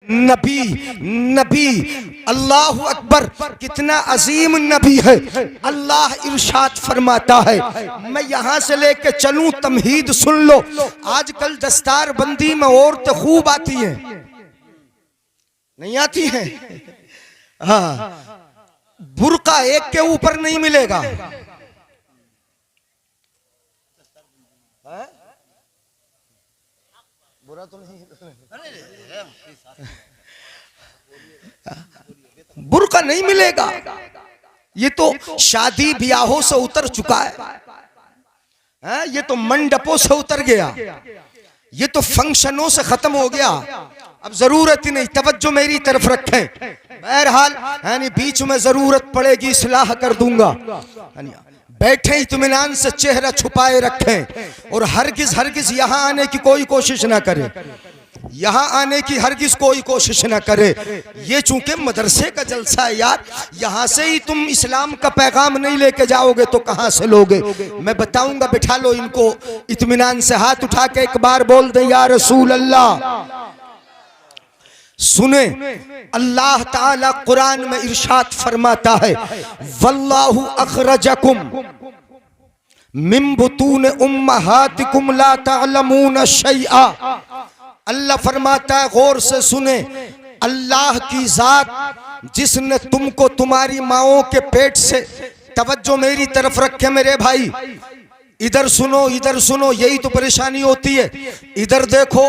नबी नबी अल्लाह अकबर, कितना अजीम नबी है। अल्लाह इरशाद फरमाता है, मैं यहाँ से लेके चलूं, तमहीद सुन लो। आजकल दस्तार बंदी में औरतें खूब आती हैं, नहीं आती हैं? हाँ, बुर्का एक के ऊपर नहीं मिलेगा। बुरा तो नहीं, बुर्का नहीं मिलेगा। ये तो शादी ब्याहों से उतर चुका है, ये तो मंडपों से उतर गया, ये तो फंक्शनों से खत्म हो गया। अब जरूरत ही नहीं, तवज्जो मेरी तरफ रखें। बहरहाल यानी बीच में जरूरत पड़ेगी इस्लाह कर दूंगा। बैठे इत्मीनान से चेहरा छुपाए रखें और हरगिज हरगिज यहाँ आने की कोई कोशिश ना करें, यहाँ आने की हरगिज कोई कोशिश ना करे। ये चूंकि मदरसे का जलसा है यार, यहाँ से ही तुम इस्लाम का पैगाम नहीं लेके जाओगे तो कहाँ से लोगे? मैं बताऊंगा, बिठा लो इनको इत्मीनान से, हाथ उठा के एक बार बोल दे या रसूल अल्लाह। सुने, अल्लाह ताला कुरान में इरशाद फरमाता है, वल्लाहु अखरजकुम मिन बुतून उम्महातिकुम ला तअलमून शैआ। अल्लाह फरमाता है, गौर से सुने, अल्लाह की जात जिसने तुमको तुम्हारी माओं के पेट से, तवज्जो मेरी तरफ रखे मेरे भाई, इधर सुनो इधर सुनो, यही तो परेशानी होती है। इधर देखो,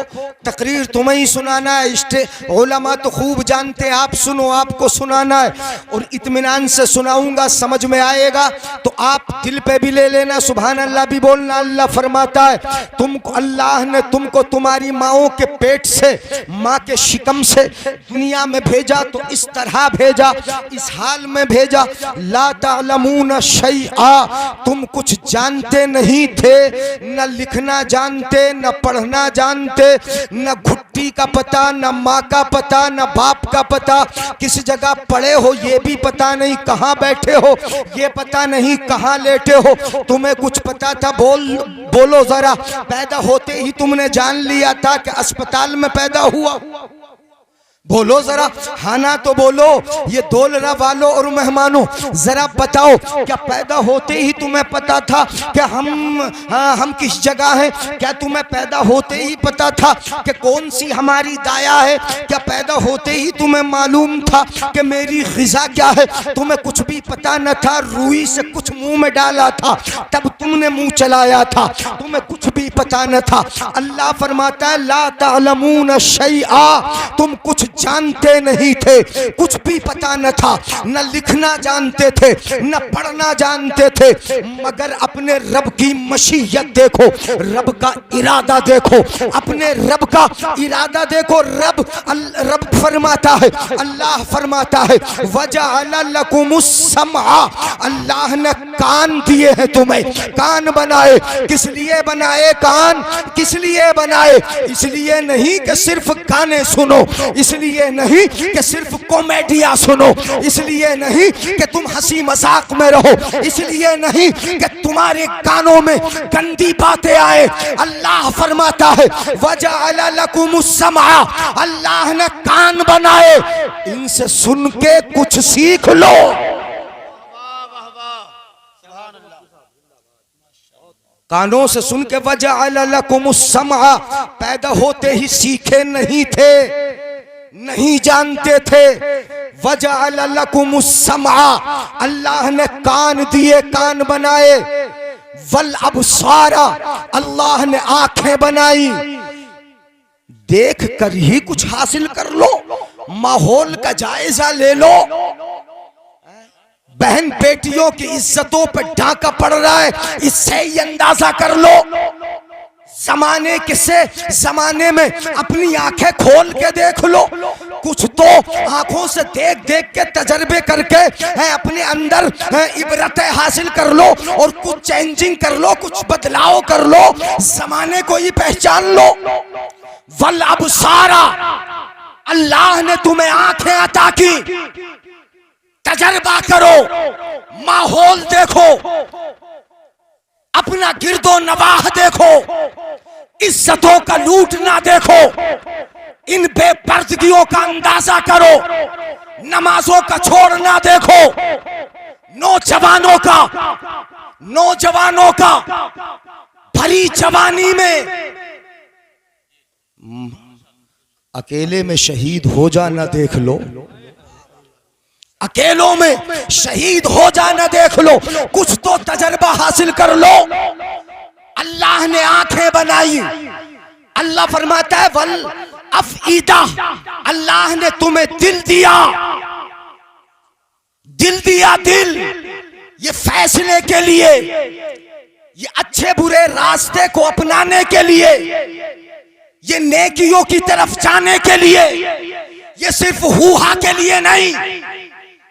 तकरीर तुम्हें ही सुनाना है, उलमा तो खूब जानते हैं, आप सुनो, आपको सुनाना है और इत्मीनान से सुनाऊंगा, समझ में आएगा तो आप दिल पे भी ले लेना, सुभान अल्लाह भी बोलना। अल्लाह फरमाता है, तुमको, अल्लाह ने तुमको तुम्हारी माओं के पेट से, माँ के शिकम से दुनिया में भेजा तो इस तरह भेजा, इस हाल में भेजा, ला तालमून शैआ, तुम कुछ जानते नहीं थे, न लिखना जानते, न पढ़ना जानते, न घुट्टी का पता, न माँ का पता, न बाप का पता, किस जगह पड़े हो ये भी पता नहीं, कहाँ बैठे हो ये पता नहीं, कहाँ लेटे हो तुम्हें कुछ पता था? बोलो जरा, पैदा होते ही तुमने जान लिया था कि अस्पताल में पैदा हुआ? बोलो जरा, हाँ ना तो बोलो। ये दोलरा वालों और मेहमानों, जरा बताओ, क्या पैदा होते ही तुम्हें पता था कि हम किस जगह हैं? क्या तुम्हें पैदा होते ही पता था कि कौन सी हमारी दाया है? क्या पैदा होते ही तुम्हें मालूम था कि मेरी ग़िज़ा क्या है? तुम्हें कुछ भी पता न था, रूई से कुछ मुंह में डाला था तब तुमने मुंह चलाया था, तुम्हें कुछ भी पता न था। अल्लाह फरमाता है, ला तालमून शैआ, तुम कुछ जानते नहीं थे, कुछ भी पता न था, न लिखना जानते थे, न पढ़ना जानते थे, मगर अपने रब की मशीयत देखो, रब का इरादा देखो, अपने रब का इरादा देखो। रब फरमाता है, अल्लाह फरमाता है, वजअल लकुमुस समअ, अल्लाह ने कान दिए हैं तुम्हें, कान बनाए। किस लिए बनाए कान? किस लिए बनाए? इसलिए नहीं कि सिर्फ गाने सुनो, इसलिए नहीं कि सिर्फ कॉमेडिया सुनो, इसलिए नहीं कि तुम हंसी मजाक में रहो, इसलिए नहीं कि तुम्हारे कानों में गंदी बातें आए। अल्लाह फरमाता है, वजअल लकुमुस समअ, अल्लाह ने कान बनाए, इनसे सुन के कुछ सीख लो। कानों से सुन के, वजअल लकुमुस समअ, पैदा होते ही सीखे नहीं थे, नहीं जानते थे। वजअल लकुमुस समअ, अल्लाह ने कान दिए, कान बनाए। वल अबसारा, अल्लाह ने आंखें बनाई। देख कर ही कुछ हासिल कर लो, माहौल का जायजा ले लो। बहन बेटियों की इज्जतों पर डाका पड़ रहा है, इससे ही अंदाजा कर लो जमाने में अपनी आंखें खोल के देख लो। कुछ तो आंखों से देख देख के तजर्बे करके अपने अंदर इबरतें हासिल कर लो और कुछ चेंजिंग कर लो, कुछ बदलाव कर लो, जमाने को ही पहचान लो। वल अबसारा, अल्लाह ने तुम्हें आंखें अता की, तजर्बा करो, माहौल देखो, अपना गिरदो नवाह देखो, इज्जतों का लूटना देखो, इन बेपर्दगियों का अंदाजा करो, नमाजों का छोड़ना देखो, नौजवानों का भरी जवानी में अकेले में शहीद हो जाना देख लो, अकेलों में शहीद हो जाना देख लो, कुछ तो तजर्बा हासिल कर लो। अल्लाह ने आंखें बनाई, अल्लाह फरमाता है वल अफईदा, अल्लाह ने तुम्हें दिल दिया, दिल ये फैसले के लिए, ये अच्छे बुरे रास्ते को अपनाने के लिए, ये नेकियों की तरफ जाने के लिए, ये सिर्फ हुहा के लिए नहीं,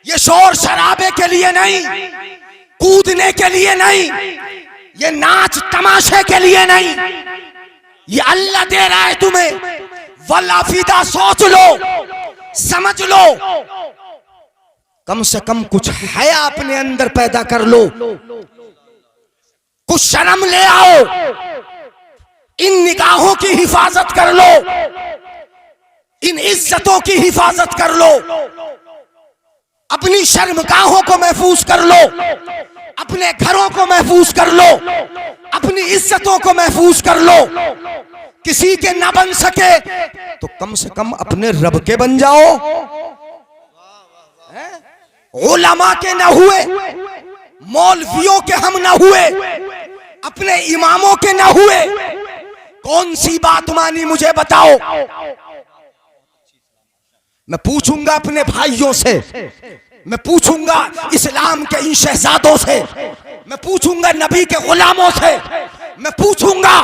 ये शोर शराबे के लिए नहीं, कूदने के लिए नहीं, ये नाच तमाशे के लिए नहीं, ये अल्लाह दे रहा है तुम्हें। वल्लाफिदा, सोच लो, समझ लो, कम से कम कुछ हया अपने अंदर पैदा कर लो, कुछ शर्म ले आओ, इन निगाहों की हिफाजत कर लो, इन इज्जतों की हिफाजत कर लो, अपनी शर्मगाहों को महफूज कर लो, अपने घरों को महफूज कर लो, अपनी इज्जतों को महफूज कर लो। किसी के ना बन सके तो कम से कम अपने रब के बन जाओ। उलमा के ना हुए, मौलवियों के हम ना हुए, अपने इमामों के ना हुए, कौन सी बात मानी मुझे बताओ। मैं पूछूंगा अपने भाइयों से, मैं पूछूंगा इस्लाम के इन शहजादों से, मैं पूछूंगा नबी के गुलामों से, मैं पूछूंगा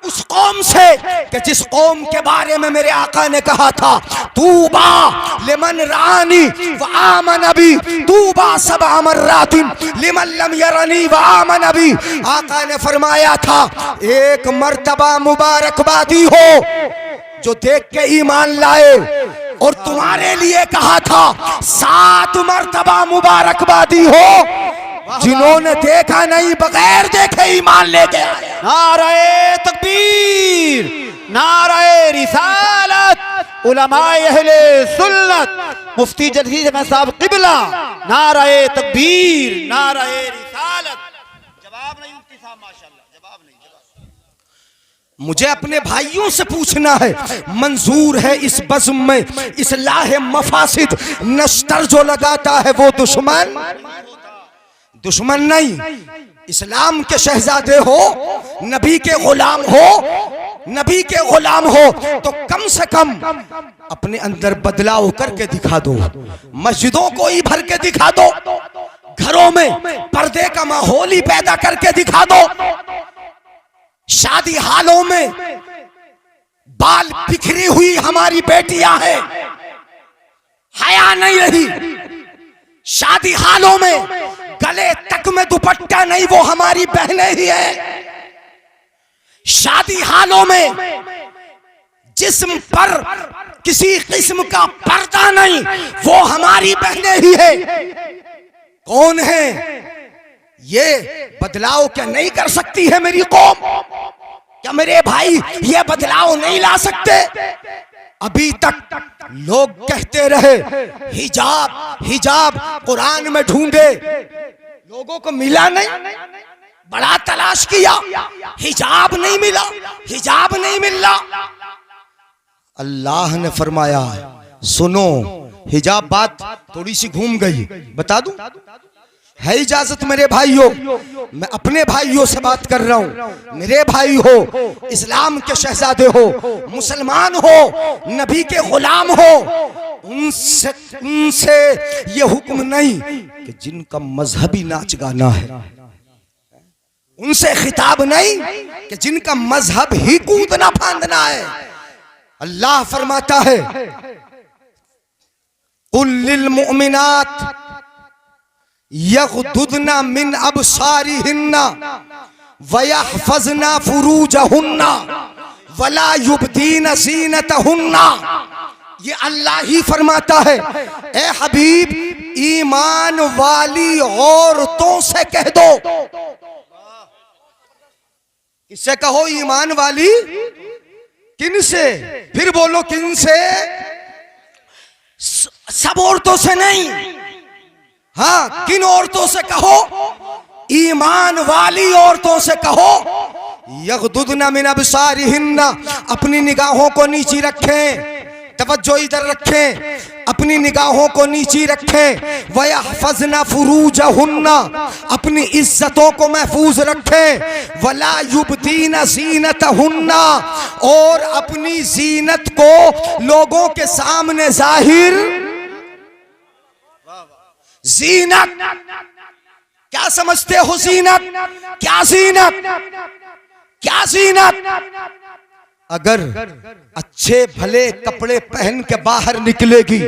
उस कौम से कि जिस कौम के बारे में मेरे आका ने कहा था तूबा लिमन रानी व आमन बी, तूबा सबअ मर्रातिन लिमन लम यरनी व आमन बी। आका ने फरमाया था एक मर्तबा मुबारकबादी हो जो देख के ईमान लाए, और तुम्हारे लिए कहा था 7 मर्तबा मुबारकबादी हो जिन्होंने देखा नहीं बगैर देखे ईमान लेके आए। नारे तकबीर, नारे रिसालत, उलमाए अहले सुन्नत, मुफ्ती जदीद अहमद साहब क़िबला, नारे तकबीर, नारे रिसालत। जवाब नहीं मुफ्ती साहब, माशाल्लाह, जवाब नहीं। मुझे अपने भाइयों से पूछना है, मंजूर है इस बज़्म में इस्लाह मफासिद, नश्तर जो लगाता है वो दुश्मन नहीं। इस्लाम के शहजादे हो, नबी के गुलाम हो, नबी के गुलाम हो तो कम से कम अपने अंदर बदलाव करके दिखा दो, मस्जिदों को ही भर के दिखा दो, घरों में पर्दे का माहौल ही पैदा करके दिखा दो, शादी हालों में बाल बिखरी हुई हमारी बेटियां हैं, हया नहीं रही, शादी हालों में गले तक में दुपट्टा नहीं, वो हमारी बहनें ही हैं, शादी हालों में जिस्म पर किसी किस्म का पर्दा नहीं, वो हमारी बहनें ही है। कौन है ये बदलाव क्या नहीं कर सकती है मेरी कौम? क्या मेरे भाई ये बदलाव नहीं ला सकते? अभी तक लोग कहते रहे हिजाब हिजाब, कुरान में ढूंढे, लोगों को मिला नहीं, बड़ा तलाश किया, हिजाब नहीं मिला, हिजाब नहीं मिला। अल्लाह ने फरमाया सुनो, हिजाब बात थोड़ी सी घूम गई, बता दूं? है इजाजत मेरे भाइयों, मैं अपने भाइयों से बात कर रहा हूं, मेरे भाई हो, इस्लाम के शहजादे हो, मुसलमान हो, नबी के गुलाम हो, उनसे ये हुक्म नहीं कि जिनका मजहबी नाच गाना है, उनसे खिताब नहीं कि जिनका मजहब ही कूदना फांदना है। अल्लाह फरमाता है कुल लिल मुमिनात यग़दुदना मिन अबसारिहिन्ना वयहफ़ज़ना फ़ुरूजहुन्ना वला युब्दीना ज़ीनतहुन्ना। ये अल्लाह ही फरमाता है, ए हबीब ईमान वाली औरतों से कह दो, इससे कहो ईमान वाली किन से? फिर बोलो किन से? सब औरतों से नहीं। हाँ, किन औरतों से कहो? ईमान वाली औरतों से कहो। यग़दुदना मिन अबसारिहिन्ना, अपनी निगाहों को नीची रखें, तवज्जो इधर रखें, अपनी निगाहों को नीची रखें। वयहफ़ज़ना फ़ुरूजहुन्ना, अपनी इज्जतों को महफूज रखें। वला युबदीना ज़ीनतहुन्ना, और अपनी जीनत को लोगों के सामने जाहिर। जीनत क्या समझते हो? जीनत क्या? जीनत क्या? जीनत अगर अच्छे भले कपड़े पहन के बाहर निकलेगी,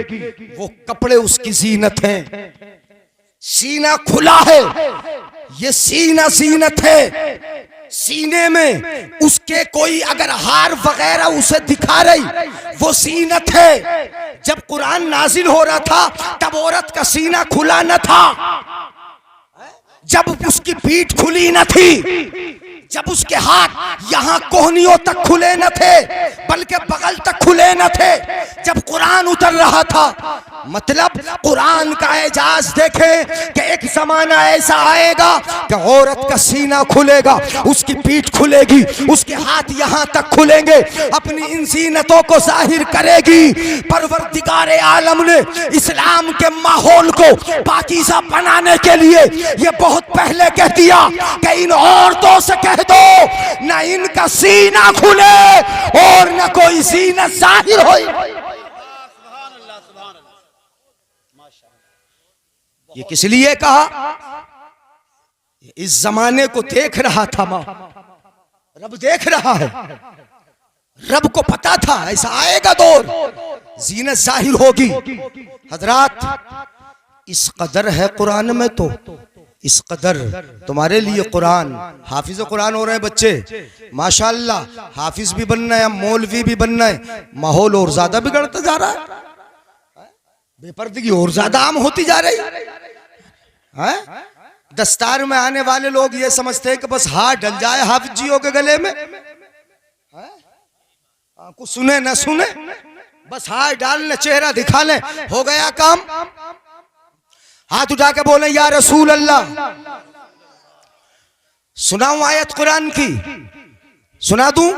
वो कपड़े उसकी जीनत हैं। सीना खुला है, ये सीना जीनत है। सीने में उसके कोई अगर हार वगैरह उसे दिखा रही, वो जीनत है। जब कुरान नाजिल हो रहा था तब औरत का सीना खुला न था, जब उसकी पीठ खुली न थी, जब उसके हाथ यहां कोहनियों तक खुले न थे, बल्कि बगल तक खुले न थे, जब कुरान उतर रहा था। मतलब कुरान का एजाज देखें कि एक जमाना ऐसा आएगा कि औरत का सीना खुलेगा, उसकी पीठ खुलेगी, उसके हाथ यहां तक खुलेंगे, अपनी इन जीनतों को जाहिर करेगी। परवरदिगार आलम ने इस्लाम के माहौल को पाकीज़ा बनाने के लिए ये बहुत पहले कह दिया कि इन औरतों से कह दो ना इनका सीना खुले और ना कोई सीना जाहिर हो। ये किस लिए कहा? इस जमाने को देख रहा था मां, रब देख रहा है। रब को पता था ऐसा आएगा दौर, जीनत जाहिर होगी। हजरात, इस कदर है कुरान में, तो इस कदर तुम्हारे लिए कुरान, हाफिज कुरान हो रहे हैं बच्चे माशाअल्लाह, हाफिज भी बनना है, मौलवी भी बनना है। माहौल और ज्यादा बिगड़ता जा रहा है, बेपर्दगी और ज्यादा आम होती जा रही है। दस्तार में आने वाले लोग ये समझते हैं कि बस हाथ डल जाए हाफिज जियों के गले में, कुछ सुने न सुने, बस हाथ डाल ले, चेहरा दिखा ले, हो गया काम। हाथ उठा के बोले या रसूल अल्लाह। सुनाऊं आयत कुरान की? सुना दूं?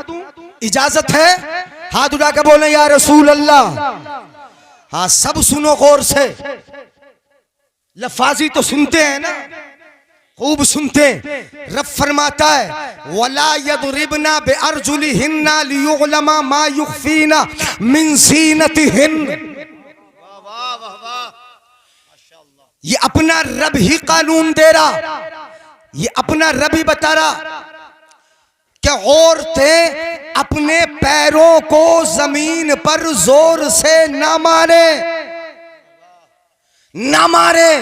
इजाजत है? हाथ उठा के बोले या रसूल अल्लाह। हाँ, सब सुनो गौर से, लफाजी तो सुनते हैं ना, खूब सुनते। रब फरमाता है वला यदरिबना बिअरजुलिहिन्ना लियुअलमा मा युखफीना मिन ज़ीनतिहिन। ये अपना रब ही कानून दे रहा, ये अपना रब ही बता रहा कि औरतें अपने पैरों को जमीन पर जोर से ना मारे, ना मारे,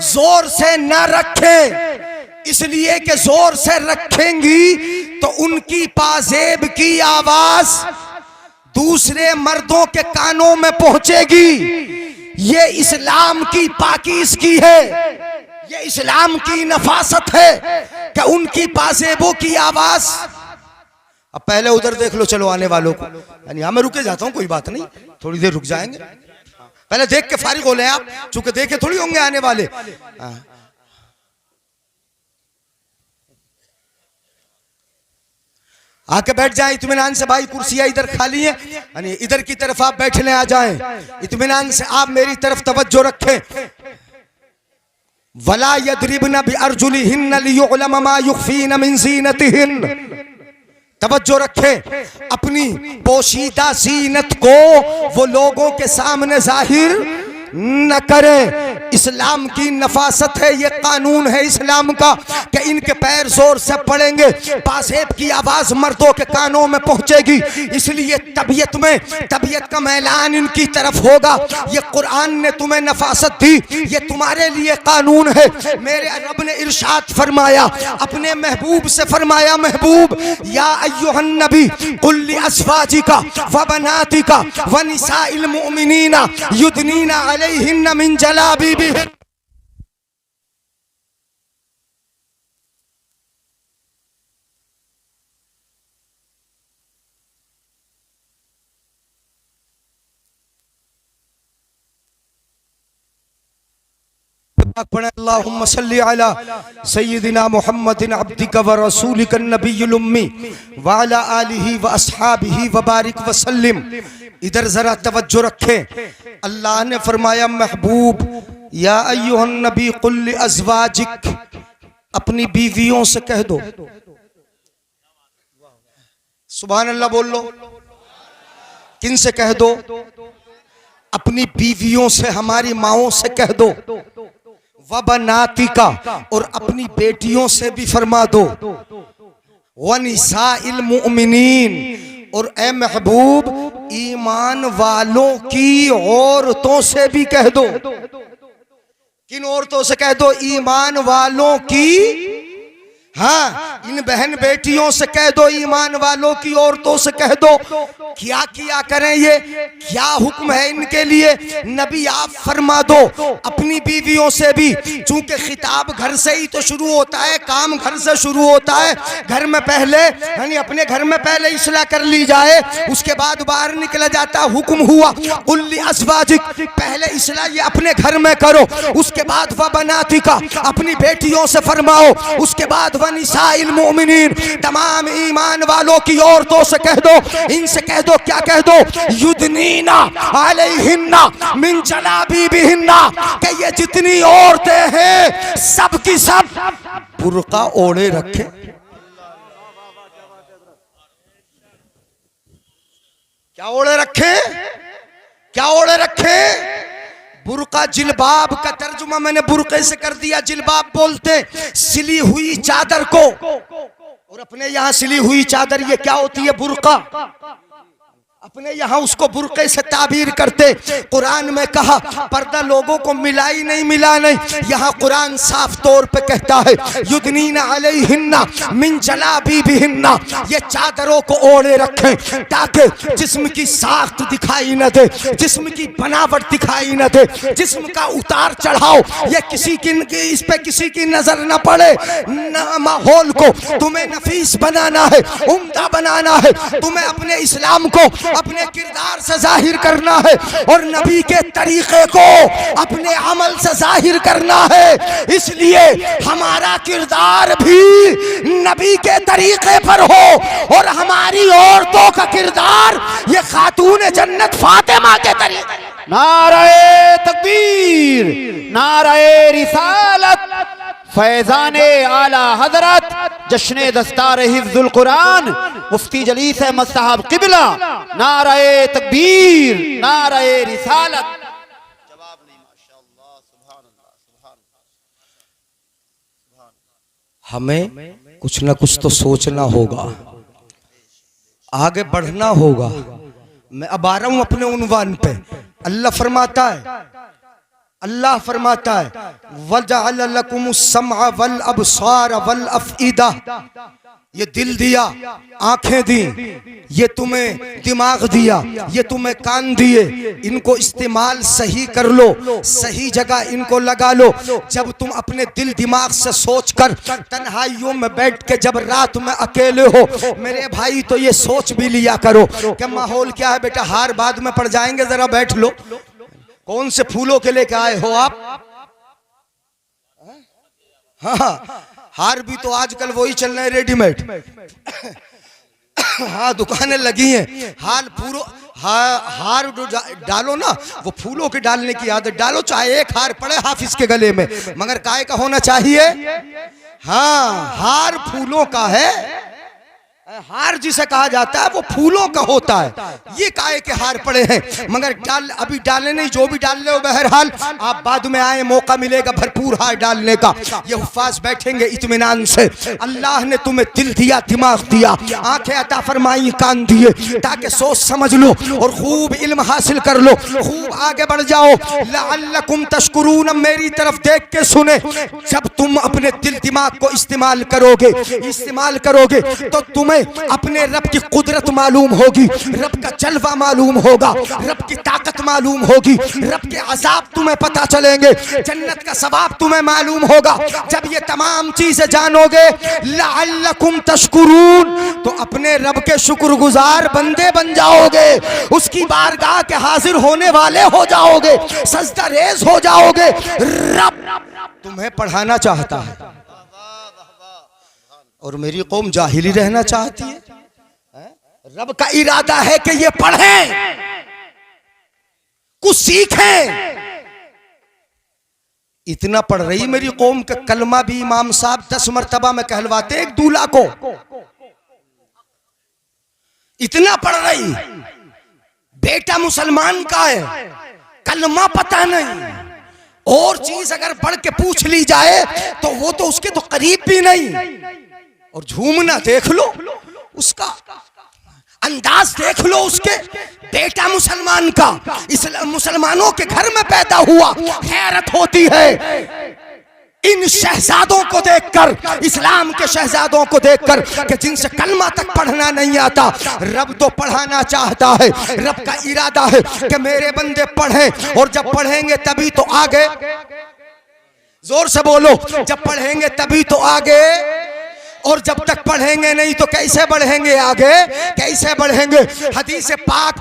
जोर से ना रखें। इसलिए कि जोर से रखेंगी तो उनकी पाजेब की आवाज दूसरे मर्दों के कानों में पहुंचेगी। ये इस्लाम की पाकीज़गी है, ये इस्लाम की नफासत है कि उनकी पाजेबों की आवाज। अब पहले उधर देख लो, चलो आने वालों को, यानी मैं रुके जाता हूं, कोई बात नहीं, थोड़ी देर रुक जाएंगे, पहले देख के फारिग हो लें आप, चूंकि देखे थोड़ी होंगे आने वाले। आके बैठ जाएं इत्मीनान से, भाई कुर्सियां इधर खाली हैं, यानी इधर की तरफ आप बैठने आ जाएं, इत्मीनान से आप मेरी तरफ तवज्जो रखें। वला यदरिबना बिअरजुलिहिन्ना लियुअलमा मा युखफीना मिन ज़ीनतिहिन। तवज्जो रखें, अपनी पोशीदा जीनत को वो लोगों के सामने जाहिर न करें। इस्लाम की नफासत है, ये कानून है इस्लाम का कि इनके पैर जोर से पड़ेंगे, पासेब की आवाज मर्दों के कानों में पहुंचेगी, इसलिए तबीयत का मैलान इनकी तरफ होगा। ये कुरान ने तुम्हें नफासत दी, ये तुम्हारे लिए कानून है। मेरे रब ने इरशाद फरमाया, अपने महबूब से फरमाया, महबूब या अय्युहन नबी कुल लि अज़वाजिका व बनातिका व निसाइल मुमिनीना युदनीना अलैहिन्ना मिन जलाबिबिहिन। पढ़े अल्लाहुम्मा सल्ली अला सय्यिदिना मुहम्मदिन अब्दिका व रसूलिका नबियुल उम्मी व अला आलिहि व अस्हाबिहि व बारिक व सल्लिम। इधर जरा तवज्जो रखें। अल्लाह ने फरमाया महबूब या अय्युहन नबी कुल लि अज़वाजिक, अपनी बीवियों से कह दो। सुभान अल्लाह बोल लो। किन से कह दो? अपनी बीवियों से, हमारी माओं से कह दो। व बनातिका, और अपनी बेटियों से भी फरमा दो। व निसाइल मुमिनीन, और ए महबूब ईमान वालों की औरतों से भी कह दो। किन औरतों से कह दो? ईमान वालों की। हाँ, इन बहन बेटियों से कह दो, ईमान वालों की औरतों से कह दो। क्या किया करें? ये क्या हुक्म है इनके लिए? नबी आप फरमा दो अपनी बीवियों से भी, चूंकि खिताब घर से ही तो शुरू होता है, काम घर से शुरू होता है। घर में पहले यानी अपने घर में पहले इस्लाह कर ली जाए, उसके बाद बाहर निकला जाता। हुक्म हुआ कुल्ली अज़वाजिक, पहले इस्लाह ये अपने घर में करो, उसके बाद व बनातिका, अपनी बेटियों से फरमाओ, उसके बाद निसाइल मोमिनीन, तमाम ईमान वालों की औरतों से कह दो। इनसे कह दो, क्या कह दो? युदनीना अलैहिन्ना मिन जलाबीबिहिन्ना, कि ये जितनी औरतें हैं सब की सब बुर्का ओढ़े रखे। क्या ओढ़े रखे? क्या ओढ़े रखे? बुर्का। जिलबाब का तर्जुमा मैंने बुर्के से कर दिया। जिलबाब बोलते सिली हुई चादर को, और अपने यहाँ सिली हुई चादर ये क्या होती है? बुर्का। अपने यहाँ उसको बुर्के से ताबीर करते। कुरान में कहा पर्दा लोगों को मिला ही नहीं, मिला नहीं। यहाँ कुरान साफ तौर पे कहता है युदनीना अलैहिन्ना मिन जलाबीबिहिन्ना, ये चादरों को ओढ़े रखें ताकि जिस्म की साख्त दिखाई न दे, जिस्म की बनावट दिखाई न दे, जिस्म का उतार चढ़ाओ ये किसी की इस पे किसी की नजर न पड़े। न माहौल को तुम्हें नफीस बनाना है, उम्दा बनाना है, तुम्हें अपने इस्लाम को अपने किरदार से जाहिर करना है, और नबी के तरीके को अपने अमल से जाहिर करना है। इसलिए हमारा किरदार भी नबी के तरीके पर हो, और हमारी औरतों का किरदार ये खातून जन्नत फातिमा के तरीके। नाराए तकबीर, नाराए रिसालत, फैजाने आला हजरत, जश्ने दस्तार हिफ्जुल कुरान, मुफ्ती जलीस अहमद साहब किबला। नाराए तकबीर, नाराए रिसालत। जवाब नहीं, माशाअल्लाह, सुभान अल्लाह, सुभान अल्लाह। हमें कुछ ना कुछ तो सोचना होगा, आगे बढ़ना होगा। मैं अब आ रहा हूं अपने उन्वान पे। अल्लाह फरमाता है, अल्लाह फरमाता है वजअल लकुमुस समअ वल अबसार वल अफइदा, ये दिल दिया, आंखें दी, ये तुम्हें दिमाग दिया, ये तुम्हें कान दिए, इनको इस्तेमाल सही कर लो, सही जगह इनको लगा लो। जब तुम अपने दिल दिमाग से सोचकर तन्हाइयों में बैठ के जब रात में अकेले हो, मेरे भाई तो ये सोच भी लिया करो कि माहौल क्या है। बेटा हार बाद में पड़ जाएंगे, जरा बैठ लो। कौन से फूलों के लेके आए हो आप? हाँ, हार भी तो आजकल वही चल रहे हैं, रेडीमेड। हाँ, दुकानें लगी हैं। हार डालो ना, वो फूलों के डालने की आदत डालो। चाहे एक हार पड़े हाफिज के गले में, मगर काय का होना चाहिए? हाँ, हार फूलों का है। हार जिसे कहा जाता है वो फूलों का होता है। ये काहे के हार पड़े हैं, मगर डाल अभी डालने नहीं, जो भी डाल ले बहरहाल आप बाद में आए, मौका मिलेगा भरपूर हार डालने का। ये हुफ्फाज बैठेंगे इत्मीनान से। अल्लाह ने तुम्हें दिल दिया, दिमाग दिया, आंखें अता फरमाई, कान दिए, ताकि सोच समझ लो और खूब इल्म हासिल कर लो, खूब आगे बढ़ जाओ। लअल्लकुम तशकुरून, मेरी तरफ देख के सुने। जब तुम अपने दिल दिमाग को इस्तेमाल करोगे तो तुम्हें अपने रब की कुदरत मालूम होगी, रब का जलवा मालूम होगा, रब की ताकत मालूम होगी, रब के अज़ाब तुम्हें पता चलेंगे, जन्नत का सवाब तुम्हें मालूम होगा। जब ये तमाम चीजें जानोगे, लअल्लकुम तशकुरून, तो अपने रब के शुक्रगुजार बंदे बन जाओगे, उसकी बारगाह के हाजिर होने वाले हो जाओगे, सजदा रेज़ हो जाओगे। रब तुम्हें पढ़ाना चाहता है और मेरी कौम जाहिली रहना चाहती है। रब का इरादा है कि ये पढ़ें, कुछ सीखें। इतना पढ़ रही मेरी कौम के कलमा भी इमाम साहब 10 मरतबा में कहलवाते एक दूल्हा को। इतना पढ़ रही, बेटा मुसलमान का है, कलमा पता नहीं, और चीज अगर पढ़ के पूछ ली जाए तो वो तो उसके तो करीब भी नहीं। और झूमना देख लो, उसका अंदाज देख लो, उसके बेटा मुसलमान का, मुसलमानों के घर में पैदा हुआ। हैरत होती है इन शहजादों को देखकर, इस्लाम के शहजादों को देखकर कि जिनसे कलमा तक पढ़ना नहीं आता। रब तो पढ़ाना चाहता है, रब का इरादा है कि मेरे बंदे पढ़ें, और जब पढ़ेंगे तभी तो आगे, जोर से बोलो, जब पढ़ेंगे तभी तो आगे, और जब तक पढ़ेंगे नहीं तो कैसे बढ़ेंगे आगे, कैसे बढ़ेंगे। हदीस पाक,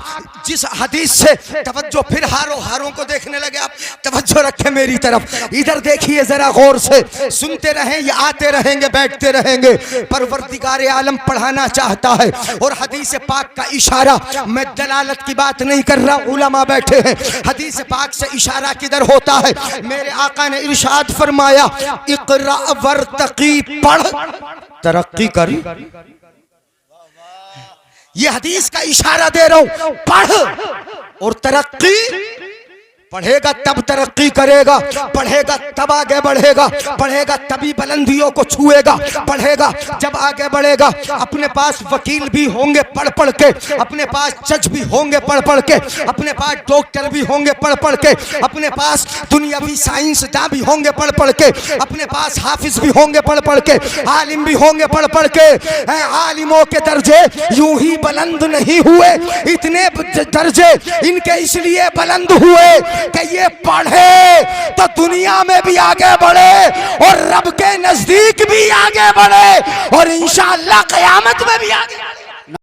जिस हदीस से तवज्जो, फिर हारों को देखने लगे आप, तवज्जो रखें मेरी तरफ, इधर देखिए जरा गौर से, सुनते रहें या आते रहेंगे, बैठते रहेंगे। परवरदिगार आलम पढ़ाना चाहता है, और हदीस पाक का इशारा, मैं दलालत की बात नहीं कर रहा, उलमा बैठे हैं, हदीस पाक से इशारा किधर होता है। मेरे आका ने इरशाद फरमाया, इक़रा वर्तक़ी, पढ़ तरक्की करी। ये हदीस का इशारा दे रहा हूं, पढ़ और तरक्की। पढ़ेगा तब तरक्की करेगा, पढ़ेगा तब आगे बढ़ेगा, पढ़ेगा तभी बुलंदियों को छुएगा, पढ़ेगा जब आगे बढ़ेगा। अपने पास वकील भी होंगे पढ़ पढ़ के, अपने पास जज भी होंगे पढ़ पढ़ के, अपने पास डॉक्टर भी होंगे पढ़ पढ़ के, अपने पास दुनियावी साइंसदान भी होंगे पढ़ पढ़ के, अपने पास हाफिज भी होंगे पढ़ पढ़ के, आलिम भी होंगे पढ़ पढ़ के। आलिमों के दर्जे यूं ही बुलंद नहीं हुए, इतने दर्जे इनके इसलिए बुलंद हुए कि ये पढ़े तो दुनिया में भी आगे बढ़े, और रब के नजदीक भी आगे बढ़े, और इंशाअल्लाह क़यामत में भी आगे बढ़े।